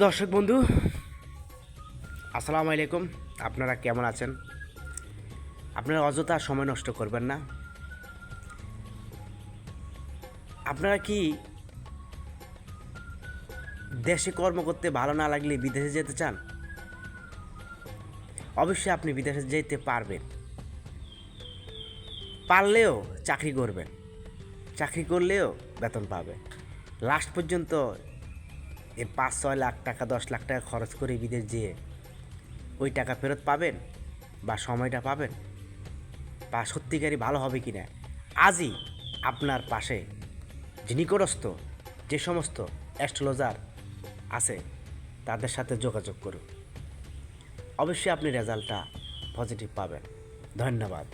দর্শক বন্ধু, আসসালামু আলাইকুম। আপনারা কেমন আছেন? আপনারা অযথা সময় নষ্ট করবেন না। আপনারা কি দেশে কর্ম করতে ভালো না লাগলে বিদেশে যেতে চান? অবশ্যই আপনি বিদেশে যেতে পারবেন। পারলেও চাকরি করবেন, চাকরি করলেও বেতন পাবেন। লাস্ট পর্যন্ত এই 5-6 লাখ টাকা 10 লাখ টাকা খরচ করে বিদেশ যেয়ে ওই টাকা ফেরত পাবেন বা সময়টা পাবেন বা সত্যিকারই ভালো হবে কি না, আজই আপনার পাশে যে নিকটস্থ যে সমস্ত অ্যাস্ট্রোলজার আছে তাদের সাথে যোগাযোগ করুন। অবশ্যই আপনি রেজাল্টটা পজিটিভ পাবেন। ধন্যবাদ।